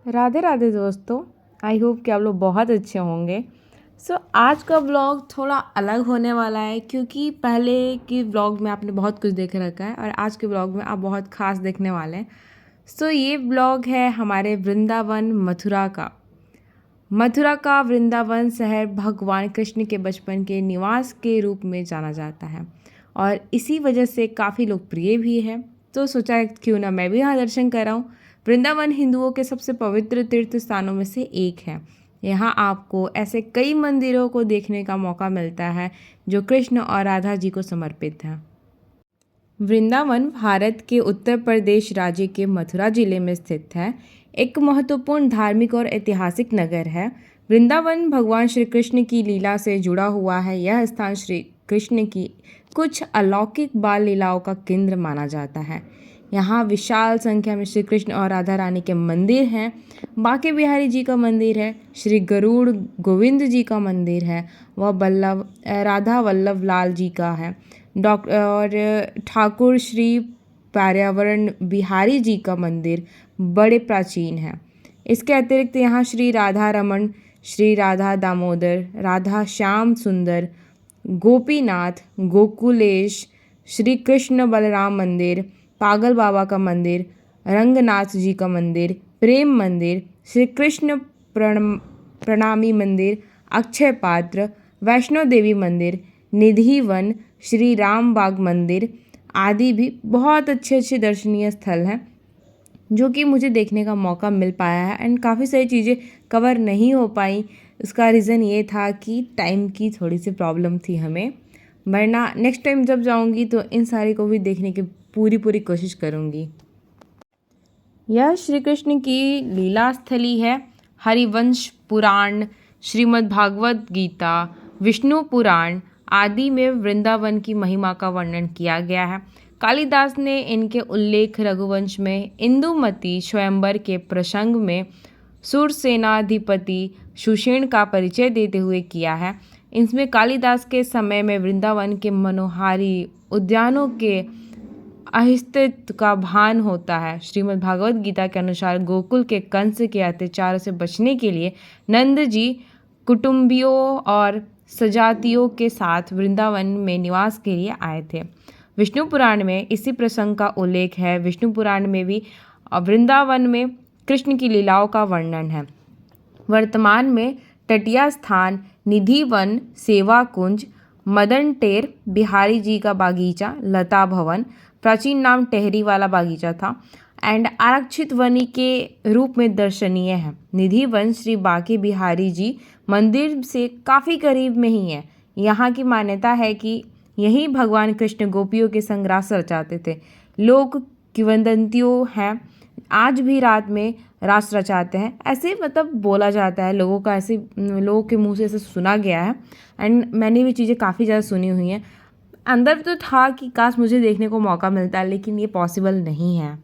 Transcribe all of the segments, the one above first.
राधे राधे दोस्तों। I hope कि आप लोग बहुत अच्छे होंगे। आज का व्लॉग थोड़ा अलग होने वाला है क्योंकि पहले के व्लॉग में आपने बहुत कुछ देख रखा है और आज के व्लॉग में आप बहुत ख़ास देखने वाले हैं। ये व्लॉग है हमारे वृंदावन मथुरा का वृंदावन शहर भगवान कृष्ण के बचपन के निवास के रूप में जाना जाता है और इसी वजह से काफ़ी लोकप्रिय भी है। तो सोचा क्यों ना मैं भी यहाँ दर्शन कर रहा हूँ। वृंदावन हिंदुओं के सबसे पवित्र तीर्थ स्थानों में से एक है। यहाँ आपको ऐसे कई मंदिरों को देखने का मौका मिलता है जो कृष्ण और राधा जी को समर्पित हैं। वृंदावन भारत के उत्तर प्रदेश राज्य के मथुरा जिले में स्थित है। एक महत्वपूर्ण धार्मिक और ऐतिहासिक नगर है। वृंदावन भगवान श्री कृष्ण की लीला से जुड़ा हुआ है। यह स्थान श्री कृष्ण की कुछ अलौकिक बाल लीलाओं का केंद्र माना जाता है। यहाँ विशाल संख्या में श्री कृष्ण और राधा रानी के मंदिर हैं। बांके बिहारी जी का मंदिर है, श्री गरुड़ गोविंद जी का मंदिर है, वह राधा वल्लभ लाल जी का है, और ठाकुर श्री पर्यावरण बिहारी जी का मंदिर बड़े प्राचीन है। इसके अतिरिक्त यहाँ श्री राधा रमन, श्री राधा दामोदर, राधा श्याम सुंदर, गोपीनाथ, गोकुलेश, श्री कृष्ण बलराम मंदिर, पागल बाबा का मंदिर, रंगनाथ जी का मंदिर, प्रेम मंदिर, श्री कृष्ण प्रणामी मंदिर, अक्षय पात्र, वैष्णो देवी मंदिर, निधि वन, श्री राम बाग मंदिर आदि भी बहुत अच्छे अच्छे दर्शनीय स्थल हैं जो कि मुझे देखने का मौका मिल पाया है। एंड काफ़ी सारी चीज़ें कवर नहीं हो पाई। उसका रीज़न ये था कि टाइम की थोड़ी सी प्रॉब्लम थी हमें, वरना नेक्स्ट टाइम जब जाऊंगी तो इन सारी को भी देखने की पूरी कोशिश करूंगी। यह श्री कृष्ण की लीला स्थली है। हरिवंश पुराण, श्रीमद् भागवत गीता, विष्णु पुराण आदि में वृंदावन की महिमा का वर्णन किया गया है। कालिदास ने इनके उल्लेख रघुवंश में इंदुमती स्वयंवर के प्रसंग में सुरसेनाधिपति सुषेण का परिचय देते हुए किया है। इसमें कालिदास के समय में वृंदावन के मनोहारी उद्यानों के अस्तित्व का भान होता है। श्रीमद् भागवत गीता के अनुसार गोकुल के कंस के अत्याचार से बचने के लिए नंद जी कुटुंबियों और सजातियों के साथ वृंदावन में निवास के लिए आए थे। विष्णु पुराण में इसी प्रसंग का उल्लेख है। विष्णु पुराण में भी वृंदावन में कृष्ण की लीलाओं का वर्णन है। वर्तमान में तटीय स्थान निधि वन, सेवा कुंज, मदन टेर, बिहारी जी का बागीचा, लता भवन, प्राचीन नाम टेहरी वाला बागीचा था, एंड आरक्षित वनी के रूप में दर्शनीय है। निधि वन श्री बांके बिहारी जी मंदिर से काफ़ी करीब में ही है। यहाँ की मान्यता है कि यही भगवान कृष्ण गोपियों के संग रास रचाते थे। लोग किंवदंतियों हैं आज भी रात में रास रचाते हैं, ऐसे मतलब बोला जाता है। लोगों के मुंह से ऐसे सुना गया है। एंड मैंने भी चीज़ें काफ़ी ज़्यादा सुनी हुई हैं। अंदर तो था कि काश मुझे देखने को मौका मिलता, लेकिन ये पॉसिबल नहीं है।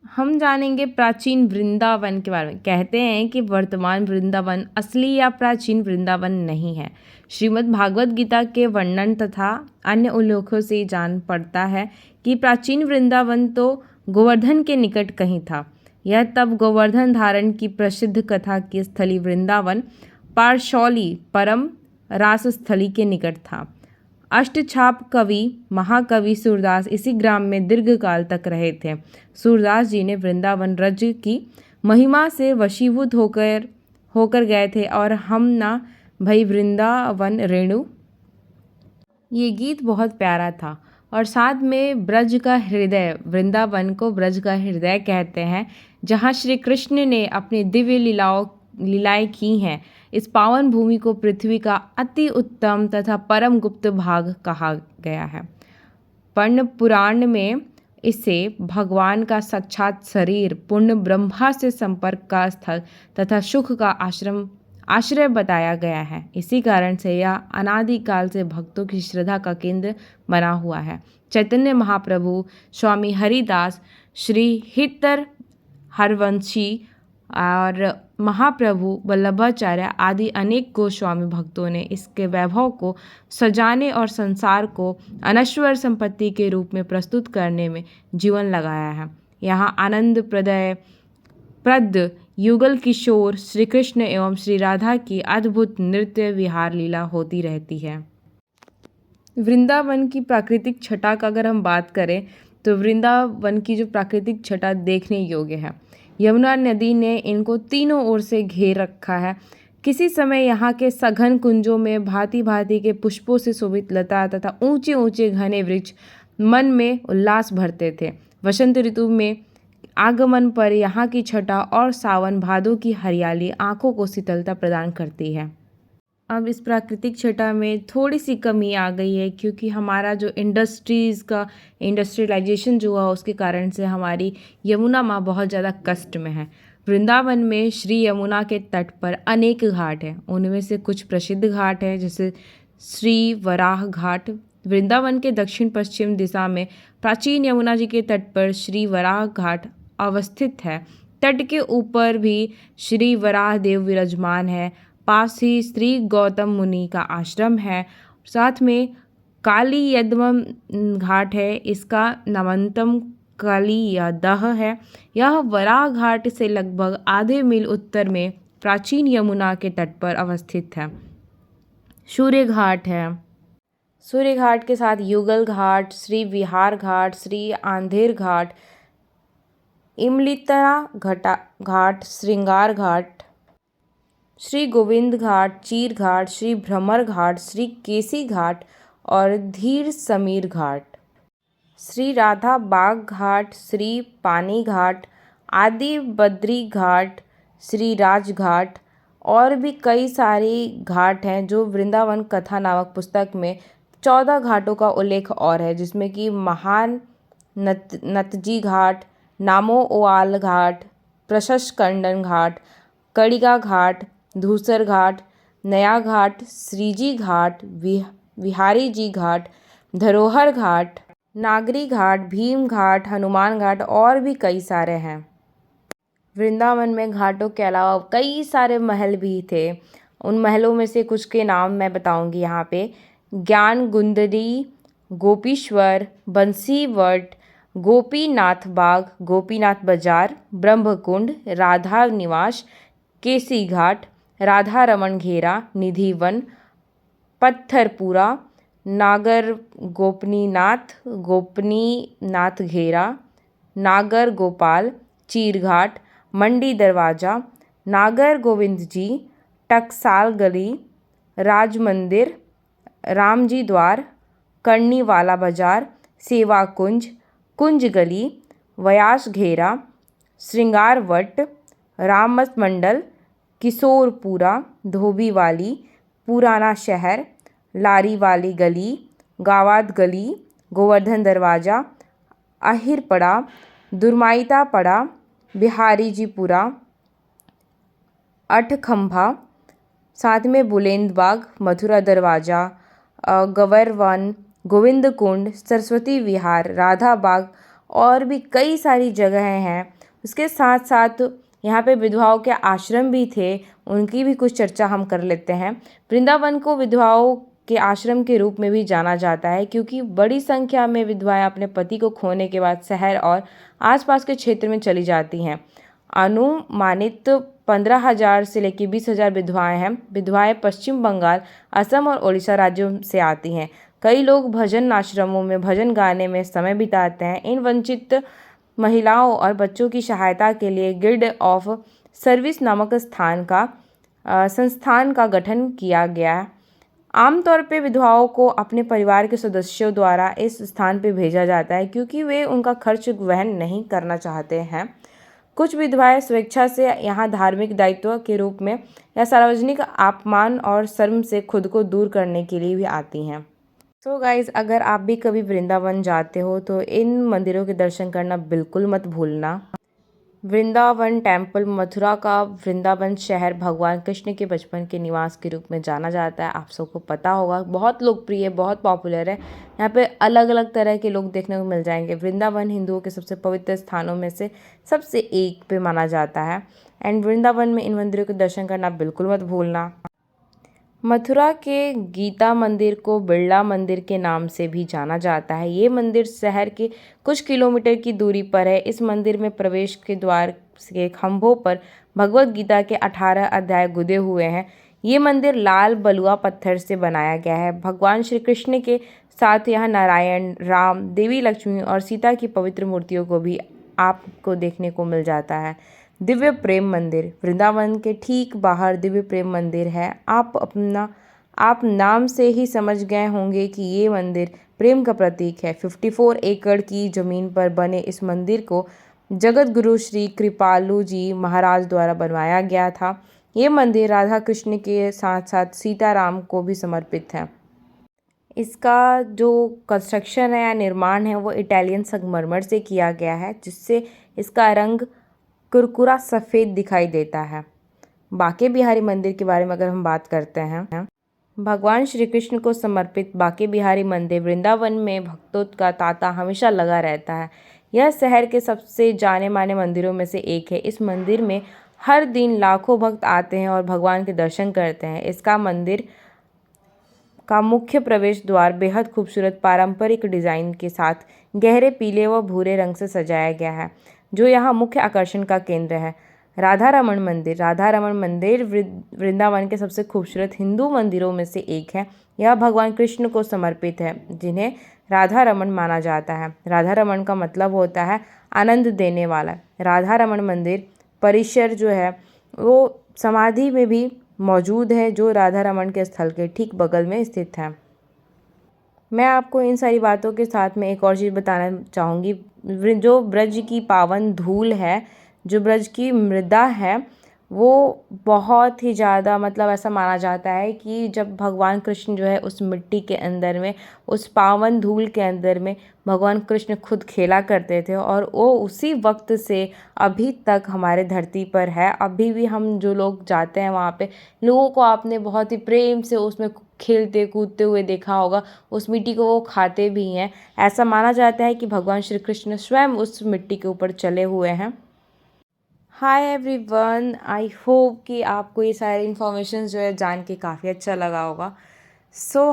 हम जानेंगे प्राचीन वृंदावन के बारे में। कहते हैं कि वर्तमान वृंदावन असली या प्राचीन वृंदावन नहीं है। श्रीमद् भागवत गीता के वर्णन तथा अन्य उल्लेखों से जान पड़ता है कि प्राचीन वृंदावन तो गोवर्धन के निकट कहीं था। यह तब गोवर्धन धारण की प्रसिद्ध कथा की स्थली वृंदावन पारशौली परम रास स्थली के निकट था। अष्टछाप कवि महाकवि सूरदास इसी ग्राम में दीर्घकाल तक रहे थे। सूरदास जी ने वृंदावन रज की महिमा से वशीभूत होकर गए थे और हम ना भई वृंदावन रेणु। ये गीत बहुत प्यारा था। और साथ में ब्रज का हृदय, वृंदावन को ब्रज का हृदय कहते हैं, जहाँ श्री कृष्ण ने अपनी दिव्य लीलाएं की हैं। इस पावन भूमि को पृथ्वी का अति उत्तम तथा परम गुप्त भाग कहा गया है। पद्म पुराण में इसे भगवान का साक्षात शरीर, पूर्ण ब्रह्मा से संपर्क का स्थल तथा सुख का आश्रय बताया गया है। इसी कारण से यह अनादिकाल से भक्तों की श्रद्धा का केंद्र बना हुआ है। चैतन्य महाप्रभु, स्वामी हरिदास, श्री हितर हरवंशी और महाप्रभु वल्लभाचार्य आदि अनेक गोस्वामी भक्तों ने इसके वैभव को सजाने और संसार को अनश्वर संपत्ति के रूप में प्रस्तुत करने में जीवन लगाया है। यहाँ आनंद प्रद युगल किशोर श्री कृष्ण एवं श्री राधा की अद्भुत नृत्य विहार लीला होती रहती है। वृंदावन की प्राकृतिक छटा का अगर हम बात करें तो वृंदावन की जो प्राकृतिक छटा देखने योग्य है। यमुना नदी ने इनको तीनों ओर से घेर रखा है। किसी समय यहाँ के सघन कुंजों में भांति भांति के पुष्पों से शोभित लता तथा ऊंचे ऊंचे घने वृक्ष मन में उल्लास भरते थे। वसंत ऋतु में आगमन पर यहाँ की छटा और सावन भादों की हरियाली आंखों को शीतलता प्रदान करती है। अब इस प्राकृतिक छटा में थोड़ी सी कमी आ गई है क्योंकि हमारा जो इंडस्ट्रियलाइजेशन जो हुआ उसके कारण से हमारी यमुना माँ बहुत ज़्यादा कष्ट में है। वृंदावन में श्री यमुना के तट पर अनेक घाट हैं। उनमें से कुछ प्रसिद्ध घाट हैं जैसे श्री वराह घाट। वृंदावन के दक्षिण पश्चिम दिशा में प्राचीन यमुना जी के तट पर श्री वराह घाट अवस्थित है। तट के ऊपर भी श्री वराह देव विराजमान है। पास ही श्री गौतम मुनि का आश्रम है। साथ में काली यदम घाट है, इसका नमंतम काली यदह है। यह वराह घाट से लगभग आधे मील उत्तर में प्राचीन यमुना के तट पर अवस्थित है। सूर्य घाट है। सूर्य घाट के साथ युगल घाट, श्री विहार घाट, श्री आंधेर घाट, इमलितरा घाट, श्रृंगार घाट, श्री गोविंद घाट, चीर घाट, श्री भ्रमर घाट, श्री केसी घाट और धीर समीर घाट, श्री राधा बाग घाट, श्री पानी घाट, आदि बद्री घाट, श्री राज घाट और भी कई सारे घाट हैं जो वृंदावन कथा नामक पुस्तक में 14 घाटों का उल्लेख और है, जिसमें कि महान नतजी घाट, नामो ओआल घाट, प्रशस्त कंडन घाट, कड़िगा घाट, धूसर घाट, नया घाट, श्रीजी घाट, विहारी जी घाट, धरोहर घाट, नागरी घाट, भीम घाट, हनुमान घाट और भी कई सारे हैं। वृंदावन में घाटों के अलावा कई सारे महल भी थे। उन महलों में से कुछ के नाम मैं बताऊंगी यहाँ पे। ज्ञान गुंदरी, गोपीश्वर, बंसीवट, गोपीनाथ बाग, गोपीनाथ बाजार, ब्रह्मकुंड, राधा निवास, केसी घाट, राधा रमन घेरा, निधि वन, पत्थरपुरा, नागर गोपनीनाथ, गोपनीनाथ घेरा, नागर गोपाल, चीरघाट, मंडी दरवाजा, नागर गोविंद जी, टकसाल गली, राज मंदिर, रामजी द्वार, कर्णीवाला बाजार, सेवा कुंज, कुंज गली, व्यास घेरा, श्रृंगार वट, रामस मंडल, किशोरपुरा, धोबीवाली, पुराना शहर, लारी वाली गली, गावात गली, गोवर्धन दरवाजा, अहिरपड़ा, दुर्माइता पड़ा, बिहारी जी पुरा, अठखंभा, साथ में बुलेंद बाग, मथुरा दरवाजा, गवर्वन, गोविंद कुंड, सरस्वती विहार, राधा बाग और भी कई सारी जगहें हैं। उसके साथ साथ यहाँ पे विधवाओं के आश्रम भी थे, उनकी भी कुछ चर्चा हम कर लेते हैं। वृंदावन को विधवाओं के आश्रम के रूप में भी जाना जाता है क्योंकि बड़ी संख्या में विधवाएं अपने पति को खोने के बाद शहर और आसपास के क्षेत्र में चली जाती हैं। अनुमानित 15,000 से लेकर 20,000 विधवाएं हैं। विधवाएं पश्चिम बंगाल, असम और ओडिशा राज्यों से आती हैं। कई लोग भजन आश्रमों में भजन गाने में समय बिताते हैं। इन वंचित महिलाओं और बच्चों की सहायता के लिए गिल्ड ऑफ सर्विस नामक संस्थान का गठन किया गया है। आमतौर पे विधवाओं को अपने परिवार के सदस्यों द्वारा इस स्थान पे भेजा जाता है क्योंकि वे उनका खर्च वहन नहीं करना चाहते हैं। कुछ विधवाएं स्वेच्छा से यहाँ धार्मिक दायित्व के रूप में या सार्वजनिक अपमान और शर्म से खुद को दूर करने के लिए भी आती हैं। तो गाइज़, अगर आप भी कभी वृंदावन जाते हो तो इन मंदिरों के दर्शन करना बिल्कुल मत भूलना। वृंदावन टेम्पल मथुरा का वृंदावन शहर भगवान कृष्ण के बचपन के निवास के रूप में जाना जाता है। आप सबको पता होगा, बहुत लोकप्रिय, बहुत पॉपुलर है। यहाँ पे अलग अलग तरह के लोग देखने को मिल जाएंगे। वृंदावन हिंदुओं के सबसे पवित्र स्थानों में से सबसे एक पे माना जाता है। एंड वृंदावन में इन मंदिरों के दर्शन करना बिल्कुल मत भूलना। मथुरा के गीता मंदिर को बिरला मंदिर के नाम से भी जाना जाता है। ये मंदिर शहर के कुछ किलोमीटर की दूरी पर है। इस मंदिर में प्रवेश के द्वार के खंभों पर भगवत गीता के 18 अध्याय गुदे हुए हैं। ये मंदिर लाल बलुआ पत्थर से बनाया गया है। भगवान श्री कृष्ण के साथ यहाँ नारायण, राम, देवी लक्ष्मी और सीता की पवित्र मूर्तियों को भी आपको देखने को मिल जाता है। दिव्य प्रेम मंदिर, वृंदावन के ठीक बाहर दिव्य प्रेम मंदिर है। आप नाम से ही समझ गए होंगे कि ये मंदिर प्रेम का प्रतीक है। 54 एकड़ की जमीन पर बने इस मंदिर को जगत गुरु श्री कृपालु जी महाराज द्वारा बनवाया गया था। ये मंदिर राधा कृष्ण के साथ साथ सीताराम को भी समर्पित है। इसका जो कंस्ट्रक्शन है या निर्माण है वो इटालियन संगमरमर से किया गया है, जिससे इसका रंग कुरकुरा सफ़ेद दिखाई देता है। बांके बिहारी मंदिर के बारे में अगर हम बात करते हैं, भगवान श्री कृष्ण को समर्पित बांके बिहारी मंदिर वृंदावन में भक्तों का तांता हमेशा लगा रहता है। यह शहर के सबसे जाने माने मंदिरों में से एक है। इस मंदिर में हर दिन लाखों भक्त आते हैं और भगवान के दर्शन करते हैं। इसका मंदिर का मुख्य प्रवेश द्वार बेहद खूबसूरत पारंपरिक डिज़ाइन के साथ गहरे पीले व भूरे रंग से सजाया गया है, जो यहाँ मुख्य आकर्षण का केंद्र है। राधा रमण मंदिर वृंदावन के सबसे खूबसूरत हिंदू मंदिरों में से एक है। यह भगवान कृष्ण को समर्पित है, जिन्हें राधा रमण माना जाता है। राधा रमण का मतलब होता है आनंद देने वाला। राधा रमण मंदिर परिसर जो है वो समाधि में भी मौजूद है, जो राधा रमण के स्थल के ठीक बगल में स्थित है। मैं आपको इन सारी बातों के साथ में एक और चीज़ बताना चाहूँगी। जो ब्रज की पावन धूल है, जो ब्रज की मृदा है, वो बहुत ही ज़्यादा मतलब ऐसा माना जाता है कि जब भगवान कृष्ण जो है उस मिट्टी के अंदर में, उस पावन धूल के अंदर में भगवान कृष्ण खुद खेला करते थे, और वो उसी वक्त से अभी तक हमारे धरती पर है। अभी भी हम जो लोग जाते हैं वहाँ पे, लोगों को आपने बहुत ही प्रेम से उसमें खेलते कूदते हुए देखा होगा। उस मिट्टी को वो खाते भी हैं। ऐसा माना जाता है कि भगवान श्री कृष्ण स्वयं उस मिट्टी के ऊपर चले हुए हैं। हाय एवरीवन, आई होप कि आपको ये सारे इन्फॉर्मेशन जो है जान के काफ़ी अच्छा लगा होगा।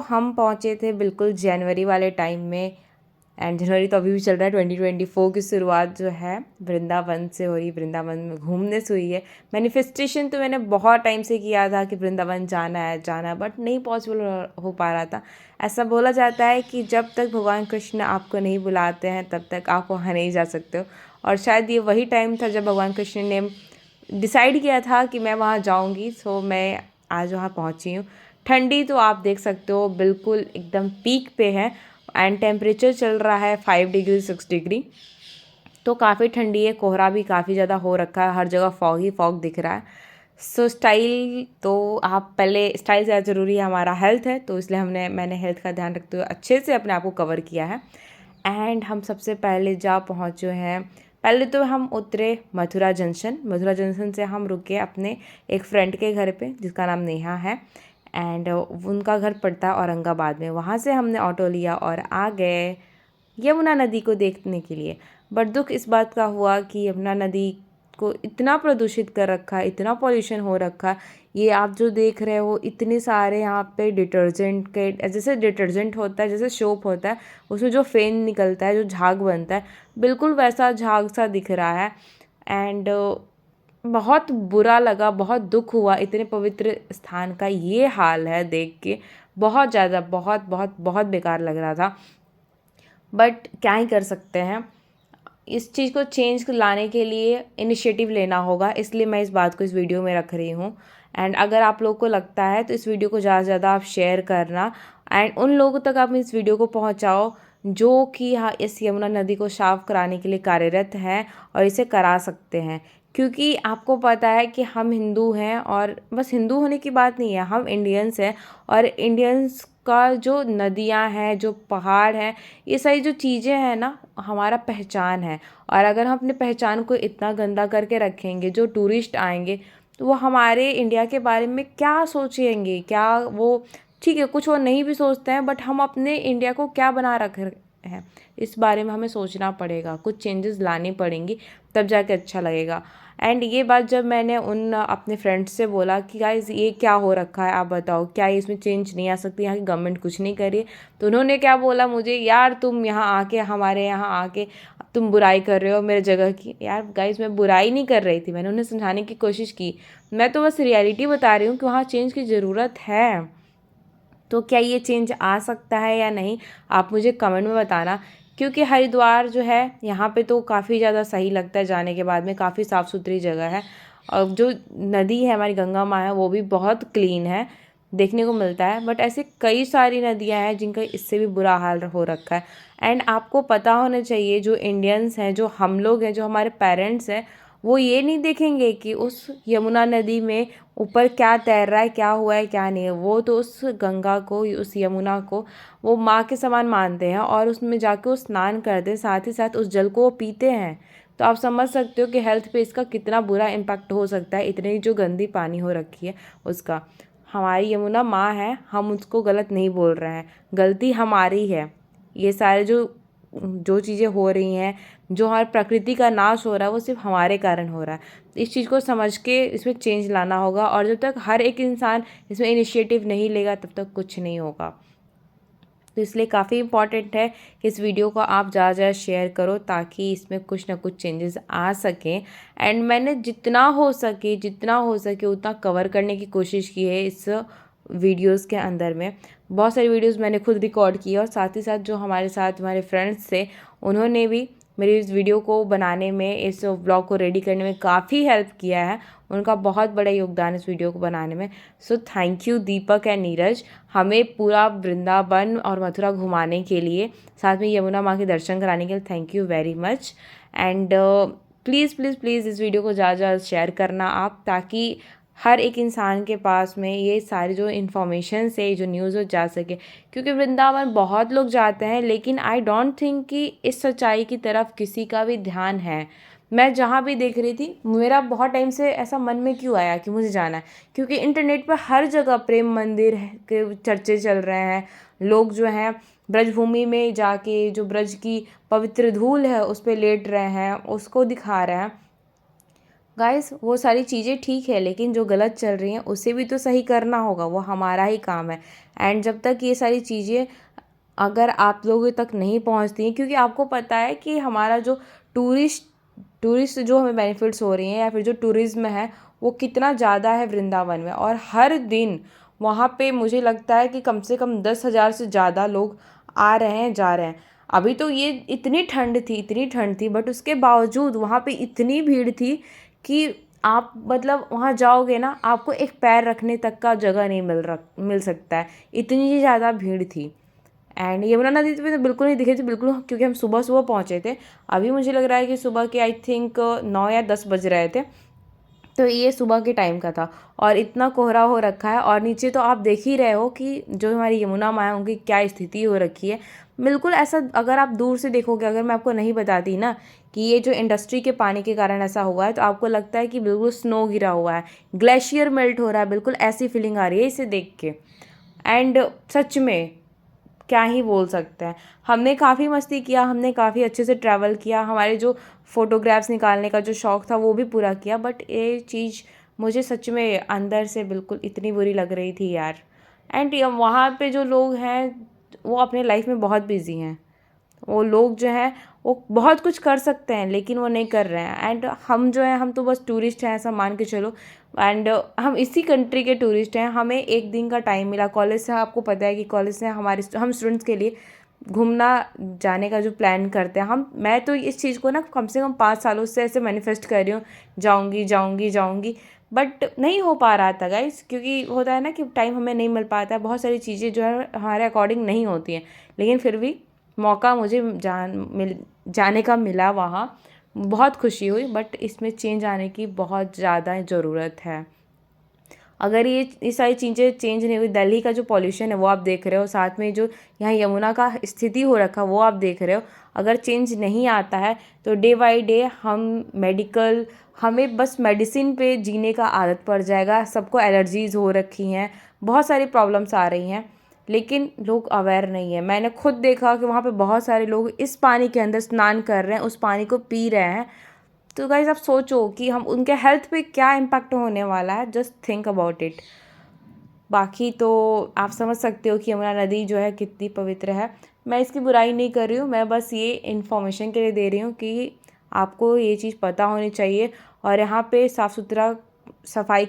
हम पहुँचे थे बिल्कुल जनवरी वाले टाइम में, एंड जनवरी तो अभी भी चल रहा है। 2024 की शुरुआत जो है वृंदावन से हो रही, वृंदावन में घूमने से हुई है। मैनिफेस्टेशन तो मैंने बहुत टाइम से किया था कि वृंदावन जाना है, बट नहीं पॉसिबल हो पा रहा था। ऐसा बोला जाता है कि जब तक भगवान कृष्ण आपको नहीं बुलाते हैं तब तक आप वहाँ नहीं जा सकते हो, और शायद ये वही टाइम था जब भगवान कृष्ण ने डिसाइड किया था कि मैं वहाँ जाऊँगी। मैं आज वहाँ पहुँची हूँ। ठंडी तो आप देख सकते हो बिल्कुल एकदम पीक पे है, एंड टेम्परेचर चल रहा है 5 डिग्री 6 डिग्री, तो काफ़ी ठंडी है। कोहरा भी काफ़ी ज़्यादा हो रखा है, हर जगह फॉग ही फॉग दिख रहा है। स्टाइल तो आप पहले, स्टाइल से ज़्यादा ज़रूरी है हमारा हेल्थ है, तो इसलिए मैंने हेल्थ का ध्यान रखते हुए अच्छे से अपने आप को कवर किया है। एंड हम सबसे पहले जा पहुँचे हैं, पहले तो हम उतरे मथुरा जंक्शन से हम रुके अपने एक फ्रेंड के घर पे, जिसका नाम नेहा है, एंड उनका घर पड़ता है औरंगाबाद में। वहाँ से हमने ऑटो लिया और आ गए यमुना नदी को देखने के लिए। बट दुख इस बात का हुआ कि यमुना नदी को इतना प्रदूषित कर रखा है, इतना पॉल्यूशन हो रखा है। ये आप जो देख रहे हो, इतने सारे यहाँ पे डिटर्जेंट के, जैसे डिटर्जेंट होता है, जैसे सोप होता है, उसमें जो फेन निकलता है, जो झाग बनता है, बिल्कुल वैसा झाग सा दिख रहा है। एंड बहुत बुरा लगा, बहुत दुख हुआ, इतने पवित्र स्थान का ये हाल है देख के। बहुत ज़्यादा, बहुत बहुत बहुत बेकार लग रहा था, बट क्या ही कर सकते हैं। इस चीज़ को चेंज लाने के लिए इनिशिएटिव लेना होगा, इसलिए मैं इस बात को इस वीडियो में रख रही हूँ। एंड अगर आप लोग को लगता है तो इस वीडियो को ज़्यादा से ज़्यादा आप शेयर करना, एंड उन लोगों तक आप इस वीडियो को पहुँचाओ जो कि हाँ इस यमुना नदी को साफ कराने के लिए कार्यरत हैं और इसे करा सकते हैं। क्योंकि आपको पता है कि हम हिंदू हैं, और बस हिंदू होने की बात नहीं है, हम इंडियंस हैं, और इंडियंस का जो नदियाँ हैं, जो पहाड़ हैं, ये सारी जो चीज़ें हैं ना, हमारा पहचान है। और अगर हम अपने पहचान को इतना गंदा करके रखेंगे, जो टूरिस्ट आएंगे तो वो हमारे इंडिया के बारे में क्या सोचेंगे, क्या वो, ठीक है कुछ वो नहीं भी सोचते हैं, बट हम अपने इंडिया को क्या बना रखे हैं, इस बारे में हमें सोचना पड़ेगा, कुछ चेंजेस लानी पड़ेंगी, तब जाके अच्छा लगेगा। एंड ये बात जब मैंने उन अपने फ्रेंड्स से बोला कि गाइस ये क्या हो रखा है, आप बताओ क्या इसमें चेंज नहीं आ सकती, यहाँ की गवर्नमेंट कुछ नहीं कर रही है, तो उन्होंने क्या बोला मुझे, यार तुम यहाँ आके, हमारे यहाँ आके तुम बुराई कर रहे हो मेरे जगह की। यार गाइस, मैं बुराई नहीं कर रही थी, मैंने उन्हें समझाने की कोशिश की। मैं तो बस रियलिटी बता रही हूँ कि वहाँ चेंज की ज़रूरत है। तो क्या ये चेंज आ सकता है या नहीं, आप मुझे कमेंट में बताना। क्योंकि हरिद्वार जो है यहाँ पे तो काफ़ी ज़्यादा सही लगता है जाने के बाद में, काफ़ी साफ़ सुथरी जगह है। और जो नदी है हमारी गंगा माँ है, वो भी बहुत क्लीन है, देखने को मिलता है। बट ऐसे कई सारी नदियाँ हैं जिनका इससे भी बुरा हाल हो रखा है। एंड आपको पता होना चाहिए, जो इंडियंस हैं, जो हम लोग हैं, जो हमारे पेरेंट्स हैं, वो ये नहीं देखेंगे कि उस यमुना नदी में ऊपर क्या तैर रहा है, क्या हुआ है, क्या नहीं है। वो तो उस गंगा को, उस यमुना को वो माँ के समान मानते हैं और उसमें जाके वो स्नान करते हैं, साथ ही साथ उस जल को वो पीते हैं। तो आप समझ सकते हो कि हेल्थ पे इसका कितना बुरा इम्पैक्ट हो सकता है, इतनी जो गंदी पानी हो रखी है उसका। हमारी यमुना माँ है, हम उसको गलत नहीं बोल रहे हैं, गलती हमारी है। ये सारे जो जो चीज़ें हो रही हैं, जो हमारी प्रकृति का नाश हो रहा है, वो सिर्फ हमारे कारण हो रहा है। इस चीज़ को समझ के इसमें चेंज लाना होगा, और जब तक हर एक इंसान इसमें इनिशिएटिव नहीं लेगा तब तक कुछ नहीं होगा। तो इसलिए काफ़ी इम्पॉर्टेंट है कि इस वीडियो को आप ज़्यादा ज़्यादा शेयर करो, ताकि इसमें कुछ ना कुछ चेंजेस आ सकें। एंड मैंने जितना हो सके उतना कवर करने की कोशिश की है इस वीडियोस के अंदर में। बहुत सारी वीडियोस मैंने खुद रिकॉर्ड की है, और साथ ही साथ जो हमारे साथ हमारे फ्रेंड्स थे, उन्होंने भी मेरी इस वीडियो को बनाने में, इस व्लॉग को रेडी करने में काफ़ी हेल्प किया है। उनका बहुत बड़ा योगदान इस वीडियो को बनाने में। So thank you Deepak and Neeraj, हमें पूरा वृंदावन और मथुरा घुमाने के लिए, साथ में यमुना माँ के दर्शन कराने के लिए thank you very much. And please please please इस वीडियो को ज़्यादा ज़्यादा शेयर करना आप, ताकि हर एक इंसान के पास में ये सारी जो इन्फॉर्मेशन से जो न्यूज़ हो जा सके। क्योंकि वृंदावन बहुत लोग जाते हैं, लेकिन आई डोंट थिंक कि इस सच्चाई की तरफ किसी का भी ध्यान है। मैं जहाँ भी देख रही थी, मेरा बहुत टाइम से ऐसा मन में क्यों आया कि मुझे जाना है, क्योंकि इंटरनेट पर हर जगह प्रेम मंदिर के चर्चे चल रहे हैं। लोग जो हैं ब्रजभूमि में जाके जो ब्रज की पवित्र धूल है उस पर लेट रहे हैं, उसको दिखा रहे हैं। गाइस, वो सारी चीज़ें ठीक है, लेकिन जो गलत चल रही हैं उसे भी तो सही करना होगा, वो हमारा ही काम है। एंड जब तक ये सारी चीज़ें अगर आप लोगों तक नहीं पहुंचती हैं, क्योंकि आपको पता है कि हमारा जो टूरिस्ट जो हमें बेनिफिट्स हो रही हैं, या फिर जो टूरिज़्म है वो कितना ज़्यादा है वृंदावन में, और हर दिन वहाँ पे मुझे लगता है कि कम से कम 10,000 से ज़्यादा लोग आ रहे हैं, जा रहे हैं। अभी तो ये इतनी ठंड थी, बट उसके बावजूद वहाँ पे इतनी भीड़ थी कि आप मतलब वहाँ जाओगे ना, आपको एक पैर रखने तक का जगह नहीं मिल सकता है, इतनी ज़्यादा भीड़ थी। एंड यमुना नदी पे तो बिल्कुल नहीं दिखे थे, बिल्कुल, क्योंकि हम सुबह सुबह पहुँचे थे। अभी मुझे लग रहा है कि सुबह के आई थिंक 9 या 10 बज रहे थे। तो ये सुबह के टाइम का था, और इतना कोहरा हो रखा है, और नीचे तो आप देख ही रहे हो कि जो हमारी यमुना माँ है उनकी क्या स्थिति हो रखी है। बिल्कुल ऐसा, अगर आप दूर से देखोगे, अगर मैं आपको नहीं बताती ना कि ये जो इंडस्ट्री के पानी के कारण ऐसा हुआ है, तो आपको लगता है कि बिल्कुल स्नो गिरा हुआ है, ग्लेशियर मेल्ट हो रहा है, बिल्कुल ऐसी फीलिंग आ रही है इसे देख के। एंड सच में क्या ही बोल सकते हैं। हमने काफ़ी मस्ती किया, हमने काफ़ी अच्छे से ट्रैवल किया, हमारे जो फ़ोटोग्राफ्स निकालने का जो शौक़ था वो भी पूरा किया। बट ये चीज़ मुझे सच में अंदर से बिल्कुल इतनी बुरी लग रही थी यार। एंड वहाँ पे जो लोग हैं वो अपने लाइफ में बहुत बिज़ी हैं। वो लोग जो हैं वो बहुत कुछ कर सकते हैं, लेकिन वो नहीं कर रहे हैं। एंड हम जो हैं, हम तो बस टूरिस्ट हैं, ऐसा मान के चलो। एंड हम इसी कंट्री के टूरिस्ट हैं, हमें एक दिन का टाइम मिला कॉलेज से। आपको पता है कि कॉलेज से हम स्टूडेंट्स के लिए घूमना जाने का जो प्लान करते हैं मैं तो इस चीज़ को ना कम से कम 5 सालों से ऐसे मैनिफेस्ट कर रही हूँ, जाऊँगी जाऊँगी जाऊँगी। बट नहीं हो पा रहा था गाइस, क्योंकि होता है ना कि टाइम हमें नहीं मिल पाता है, बहुत सारी चीज़ें जो है हमारे अकॉर्डिंग नहीं होती हैं। लेकिन फिर भी मौका मुझे जाने का मिला वहाँ, बहुत खुशी हुई। बट इसमें चेंज आने की बहुत ज़्यादा ज़रूरत है। अगर ये सारी चीज़ें चेंज नहीं हुई, दिल्ली का जो पॉल्यूशन है वो आप देख रहे हो, साथ में जो यहाँ यमुना का स्थिति हो रखा वो आप देख रहे हो। अगर चेंज नहीं आता है तो डे बाई डे हमें बस मेडिसिन पे जीने का आदत पड़ जाएगा। सबको एलर्जीज़ हो रखी हैं, बहुत सारी प्रॉब्लम्स आ रही हैं, लेकिन लोग अवेयर नहीं है। मैंने खुद देखा कि वहाँ पे बहुत सारे लोग इस पानी के अंदर स्नान कर रहे हैं, उस पानी को पी रहे हैं। तो गाइस, आप सोचो कि हम उनके हेल्थ पे क्या इम्पैक्ट होने वाला है, जस्ट थिंक अबाउट इट। बाकी तो आप समझ सकते हो कि यमुना नदी जो है कितनी पवित्र है। मैं इसकी बुराई नहीं कर रही हूँ, मैं बस ये इन्फॉर्मेशन के लिए दे रही हूँ कि आपको ये चीज़ पता होनी चाहिए। और यहाँ पे साफ़ सुथरा सफाई